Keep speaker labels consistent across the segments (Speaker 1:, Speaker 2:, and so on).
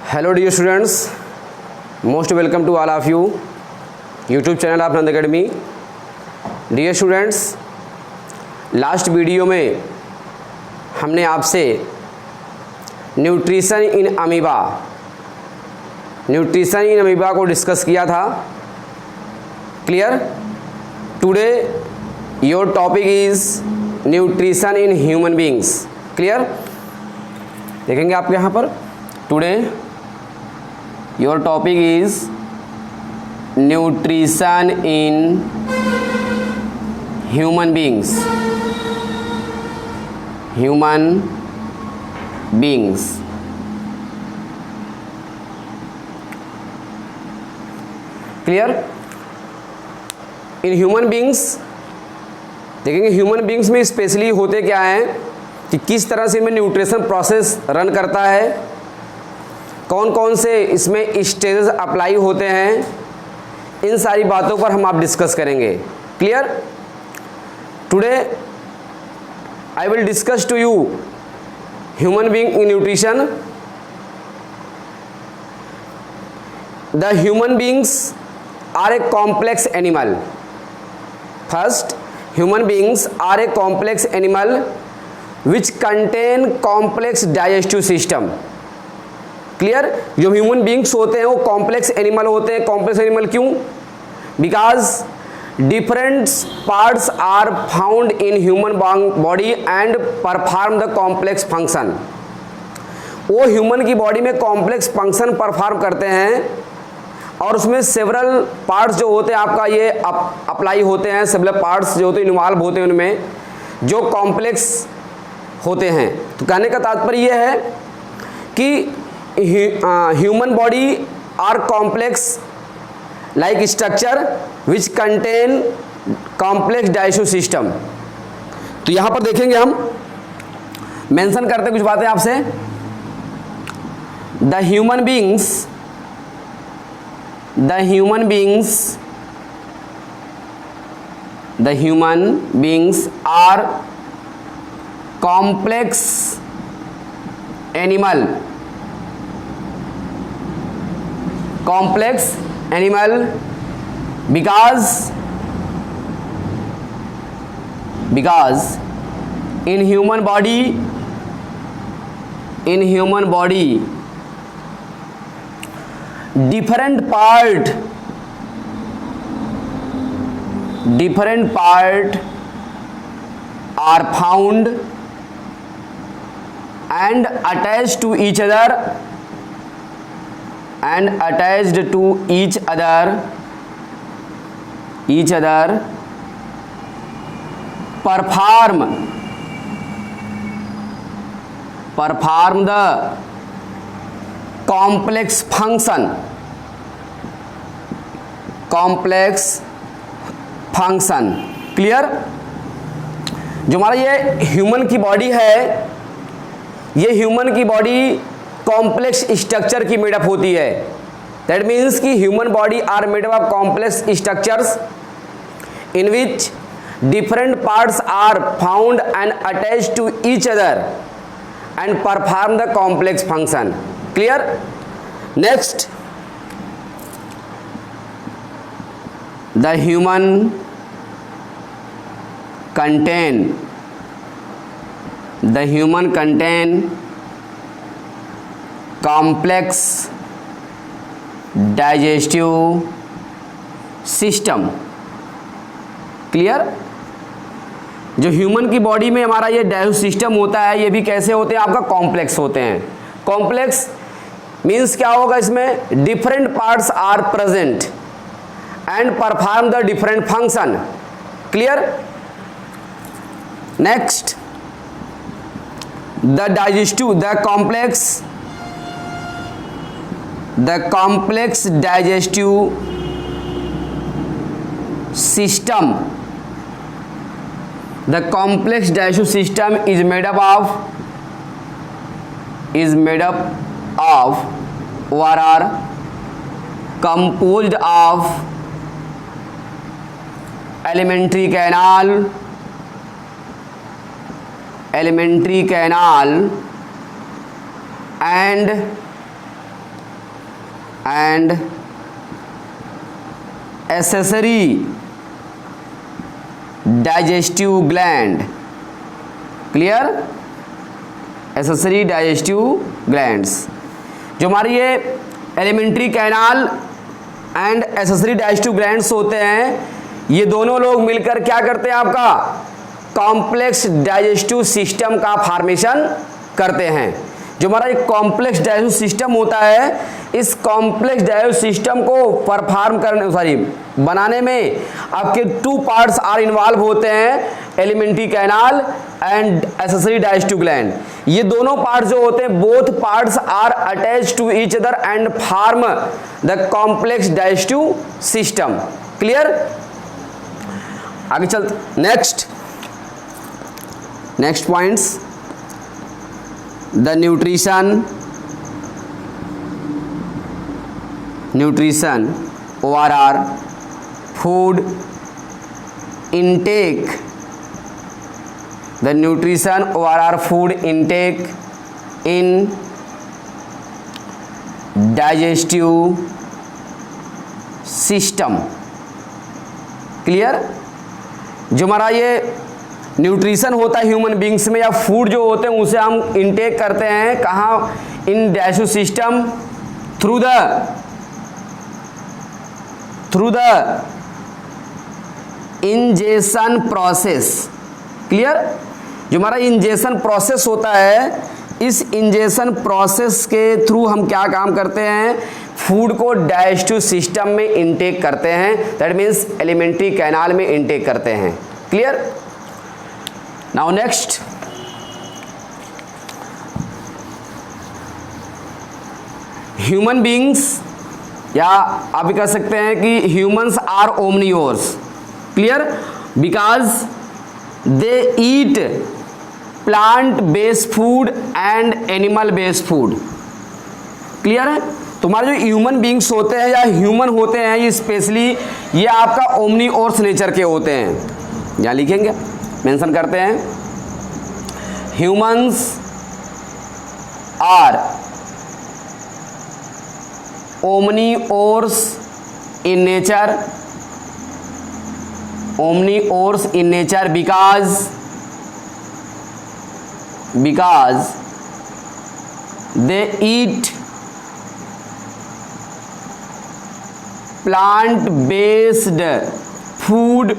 Speaker 1: Hello dear students, most welcome to all of you YouTube channel of Nand academy. Dear students, last video में हमने आपसे nutrition in amoeba को discuss किया था। Clear? Today your topic is nutrition in human beings. Clear? देखेंगे आपके यहाँ पर today your topic is nutrition in human beings. Clear? In human beings देखेंगे ह्यूमन बींग्स में स्पेशली होते क्या हैं कि किस तरह से इनमें न्यूट्रिशन प्रोसेस रन करता है, कौन कौन से इसमें स्टेजेस अप्लाई होते हैं, इन सारी बातों पर हम आप डिस्कस करेंगे। Clear? Today I will discuss to you human being in nutrition. The human beings are a complex animal. First, human beings are a complex animal which contain complex digestive system। Clear? जो human beings होते हैं वो complex animal होते हैं। Complex animal क्यों? Because different parts are found in human body and perform the complex function. वो human की body में कॉम्प्लेक्स फंक्शन परफॉर्म करते हैं और उसमें सेवरल पार्ट्स जो होते हैं आपका ये अप्लाई होते हैं। सेवरल पार्ट्स जो होते हैं इन्वॉल्व होते हैं उनमें जो कॉम्प्लेक्स होते हैं। तो कहने का तात्पर्य यह है कि human body are complex like structure which contain complex digestive system. तो यहाँ पर देखेंगे हम मेंशन करते कुछ बातें आपसे। The human beings are complex animal because in human body different part are found and attached to each other perform the complex function। Clear? जो हमारा ये ह्यूमन की बॉडी है, ये ह्यूमन की बॉडी कॉम्प्लेक्स स्ट्रक्चर की मेडअप होती है। दैट मीन्स कि human body are made up of complex structures in which different parts are found and attached to each other and perform the complex function। clear? next, the human contain complex digestive system। Clear? जो human की body में हमारा ये digestive system होता है, ये भी कैसे होते हैं? आपका कॉम्प्लेक्स होते हैं। कॉम्प्लेक्स मीन्स क्या होगा? इसमें different parts are present and perform the different function. Clear? Next, the complex digestive system. The complex digestive system is made up of or are composed of elementary canal and and accessory digestive gland. Clear? Accessory digestive glands, जो हमारी ये elementary canal and accessory digestive glands होते हैं, ये दोनों लोग मिलकर क्या करते हैं, आपका कॉम्प्लेक्स डाइजेस्टिव सिस्टम का फॉर्मेशन करते हैं। जो हमारा एक कॉम्प्लेक्स डाइजेस्टिव सिस्टम होता है, इस कॉम्प्लेक्स डाइजेस्टिव सिस्टम को परफॉर्म करने बनाने में आपके 2 पार्ट्स आर इन्वॉल्व होते हैं, alimentary canal and accessory digestive gland. ये दोनों पार्ट्स जो होते हैं, both parts are attached to each other and form the complex digestive system. Clear? आगे चलते next points, the nutrition ORR, food intake, the nutrition ORR food intake in digestive system। Clear? जो हमारा ये nutrition होता है human beings में, या food जो होते हैं उसे हम इनटेक करते हैं कहाँ, in digestive system through the ingestion process. Clear? जो हमारा इंजेशन प्रोसेस होता है, इस इंजेशन प्रोसेस के थ्रू हम क्या काम करते हैं, फूड को डाइजेस्टिव सिस्टम में इनटेक करते हैं, दैट मीन्स एलिमेंट्री कैनाल में इनटेक करते हैं। Clear? Now next, human beings, या आप भी कह सकते हैं कि humans are omnivores. Clear? Because they eat plant based food and animal based food. Clear है? तुम्हारे जो ह्यूमन बींग्स होते हैं या ह्यूमन होते हैं, ये स्पेशली ये आपका ओमनियोर्स नेचर के होते हैं। यहाँ लिखेंगे, मेंशन करते हैं, humans are omnivorous in nature, omnivorous in nature because they eat plant based food,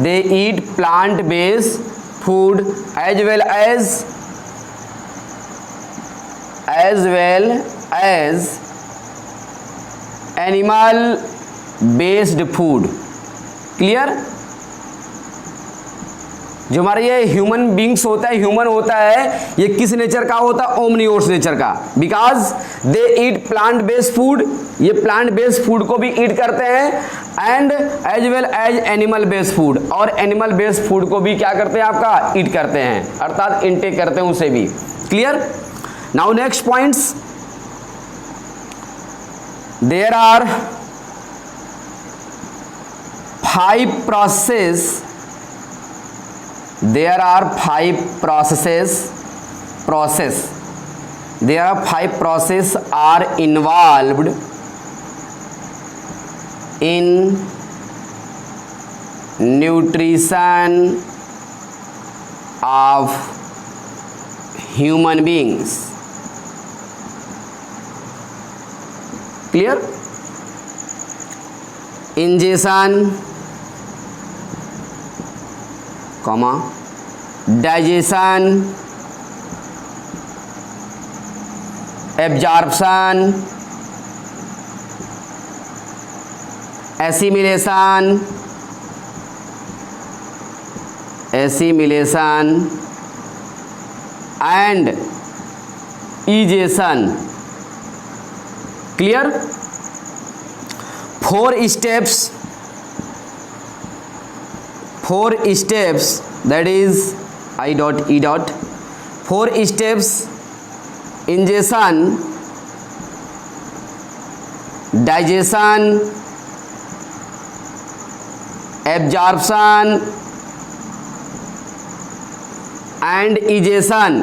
Speaker 1: they eat plant based food as well as animal based food। Clear? जो हमारे ये ह्यूमन बींग्स होता है, ह्यूमन होता है, ये किस नेचर का होता है, ओमनिवोर्स नेचर का। Because they eat plant based food, ये प्लांट बेस्ड फूड को भी ईट करते हैं, and as well as animal based food, और एनिमल बेस्ड फूड को भी क्या करते हैं, आपका ईट करते हैं, अर्थात इनटेक करते हैं उसे भी। Clear? Now next points, there are 5 processes, there are 5 processes are involved in nutrition of human beings। Clear? Ingestion, comma, digestion, absorption, assimilation and egestion. Clear? 4 steps, that is I.E. 4 steps: ingestion, digestion, absorption and egestion।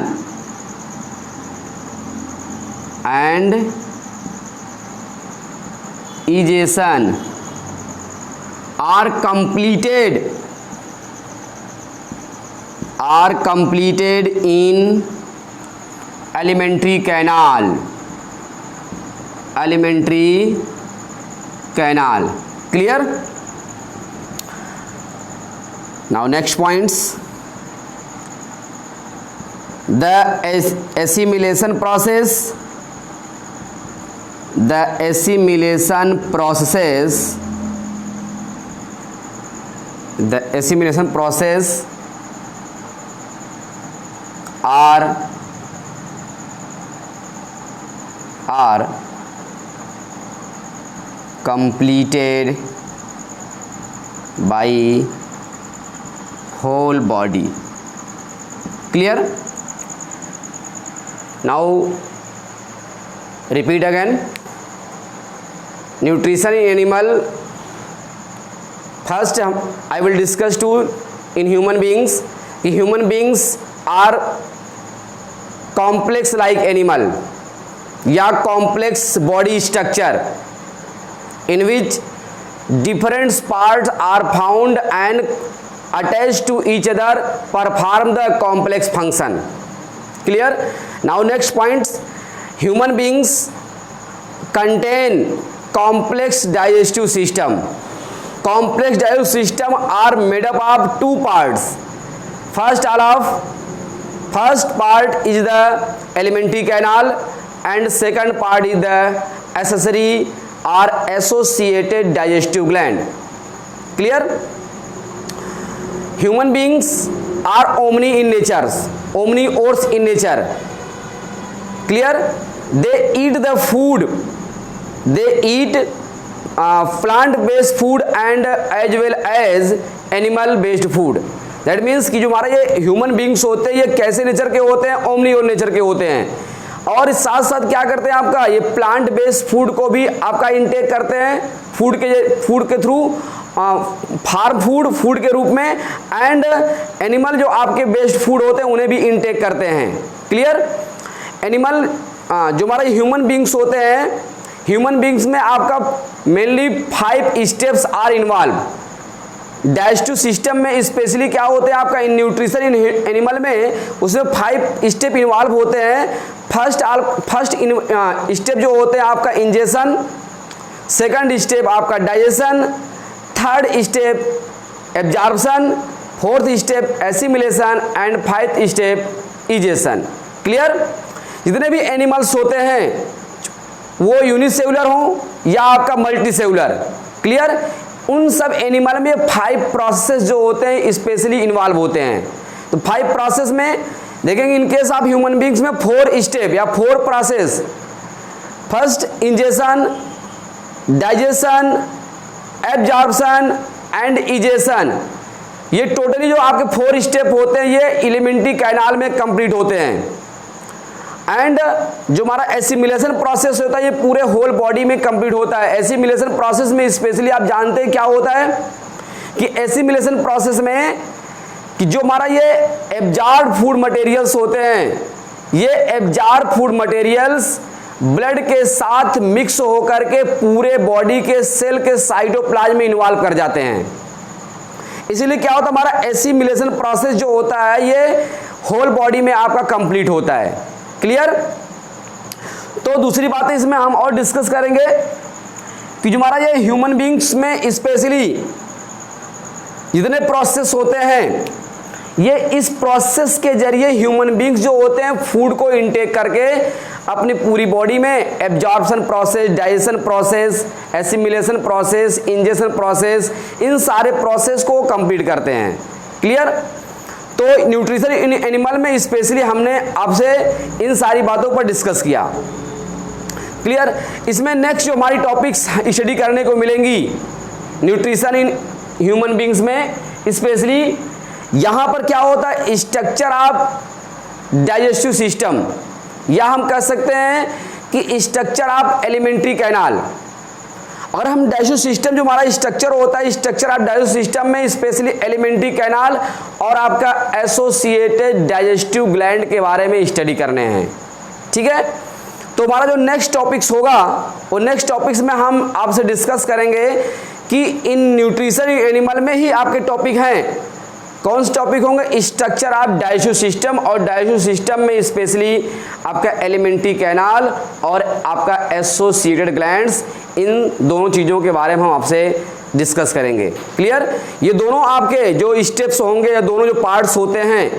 Speaker 1: and ejection are completed in alimentary canal. Clear? Now next points. The assimilation process are completed by whole body. Clear? Now repeat again. Nutrition in animal. First I will discuss in human beings. Human beings are complex like animal या complex body structure in which different parts are found and attached to each other, perform the complex function. Clear? Now next points. Human beings contain complex digestive system. Complex digestive system are made up of two parts. First part is the alimentary canal and second part is the accessory or associated digestive gland. Clear? Human beings are omnivores in nature. Clear? They eat the food. They eat plant-based food and as well as animal-based food. That means कि जो हमारा ये human beings होते हैं ये कैसे nature के होते हैं? ओमनीवोर नेचर के होते हैं। और साथ साथ क्या करते हैं आपका ये प्लांट बेस्ड फूड को भी आपका इंटेक करते हैं फूड के थ्रू, फार्म फूड के रूप में, एंड एनिमल जो आपके बेस्ड फूड होते हैं उन्हें भी इंटेक करते हैं। क्लियर? एनिमल जो हमारा ह्यूमन बींग्स होते हैं, ह्यूमन बींग्स में आपका mainly 5 steps are involve. Digestive system में स्पेशली क्या होते हैं आपका इन न्यूट्रिशन इन एनिमल में, उसमें 5 स्टेप इन्वॉल्व होते हैं। फर्स्ट स्टेप जो होते हैं आपका इंजेशन, सेकंड स्टेप आपका digestion, third step absorption, fourth step assimilation and 5th step egestion. Clear? जितने भी एनिमल्स होते हैं वो यूनिसेलुलर हो या आपका मल्टी सेलुलर, क्लियर, उन सब एनिमल में 5 प्रोसेस जो होते हैं स्पेशली इन्वॉल्व होते हैं। तो 5 प्रोसेस में देखेंगे in case of human beings में 4 स्टेप या 4 process. First ingestion, digestion, absorption and egestion, ये टोटली जो आपके 4 स्टेप होते हैं ये एलिमेंट्री कैनाल में कंप्लीट होते हैं। एंड जो हमारा एसिमिलेशन प्रोसेस होता है ये पूरे होल बॉडी में कंप्लीट होता है। एसिमिलेशन प्रोसेस में स्पेशली आप जानते हैं क्या होता है कि एसिमिलेशन प्रोसेस में कि जो हमारा ये एब्जॉर्ब फूड मटेरियल्स होते हैं, ये एब्जॉर्ब फूड मटेरियल्स ब्लड के साथ मिक्स होकर के पूरे बॉडी के सेल के साइटोप्लाज्म में इन्वॉल्व कर जाते हैं। इसीलिए क्या होता है हमारा एसिमिलेशन प्रोसेस जो होता है ये होल बॉडी में आपका कंप्लीट होता है। क्लियर? तो दूसरी बात इसमें हम और डिस्कस करेंगे कि जो हमारा ये ह्यूमन बींग्स में स्पेशली जितने प्रोसेस होते हैं ये इस प्रोसेस के जरिए ह्यूमन बींग्स जो होते हैं फूड को इनटेक करके अपनी पूरी बॉडी में absorption process, digestion process, assimilation process, ingestion process, इन सारे प्रोसेस को कंप्लीट करते हैं। क्लियर? तो न्यूट्रिशन इन एनिमल में स्पेशली हमने आपसे इन सारी बातों पर डिस्कस किया। क्लियर? इसमें नेक्स्ट जो हमारी टॉपिक्स स्टडी करने को मिलेंगी न्यूट्रिशन इन ह्यूमन बींग्स में, स्पेशली यहाँ पर क्या होता है स्ट्रक्चर ऑफ डाइजेस्टिव सिस्टम, या हम कह सकते हैं कि स्ट्रक्चर ऑफ एलिमेंट्री कैनाल। और हम डाइजेस्टिव सिस्टम जो हमारा स्ट्रक्चर होता है, स्ट्रक्चर ऑफ डाइजेस्टिव सिस्टम में स्पेशली एलिमेंट्री कैनाल और आपका एसोसिएटेड डाइजेस्टिव ग्लैंड के बारे में स्टडी करने हैं। ठीक है? तो हमारा जो नेक्स्ट टॉपिक्स होगा वो नेक्स्ट टॉपिक्स में हम आपसे डिस्कस करेंगे कि इन न्यूट्रिशन एनिमल में ही आपके टॉपिक हैं। कौन से टॉपिक होंगे? स्ट्रक्चर ऑफ डाइजेस्टिव सिस्टम, और डाइजेस्टिव सिस्टम में स्पेशली आपका एलिमेंट्री कैनाल और आपका एसोसिएटेड ग्लैंड्स, इन दोनों चीज़ों के बारे में हम आपसे डिस्कस करेंगे। क्लियर? ये दोनों आपके जो स्टेप्स होंगे या दोनों जो पार्ट्स होते हैं,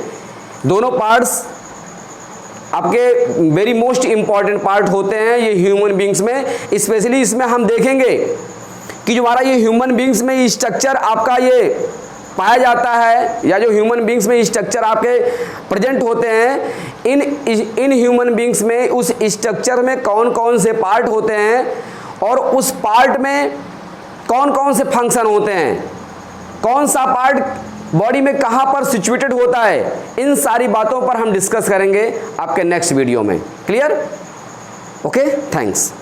Speaker 1: दोनों पार्ट्स आपके वेरी मोस्ट इंपॉर्टेंट पार्ट होते हैं ये ह्यूमन बींग्स में। स्पेशली इसमें हम देखेंगे कि जो हमारा ये ह्यूमन बींग्स में स्ट्रक्चर आपका ये पाया जाता है, या जो ह्यूमन बींग्स में स्ट्रक्चर आपके प्रेजेंट होते हैं, इन ह्यूमन बींग्स में उस स्ट्रक्चर में कौन कौन से पार्ट होते हैं और उस पार्ट में कौन कौन से फंक्शन होते हैं, कौन सा पार्ट बॉडी में कहाँ पर सिचुएटेड होता है, इन सारी बातों पर हम डिस्कस करेंगे आपके नेक्स्ट वीडियो में। क्लियर? Okay, thanks.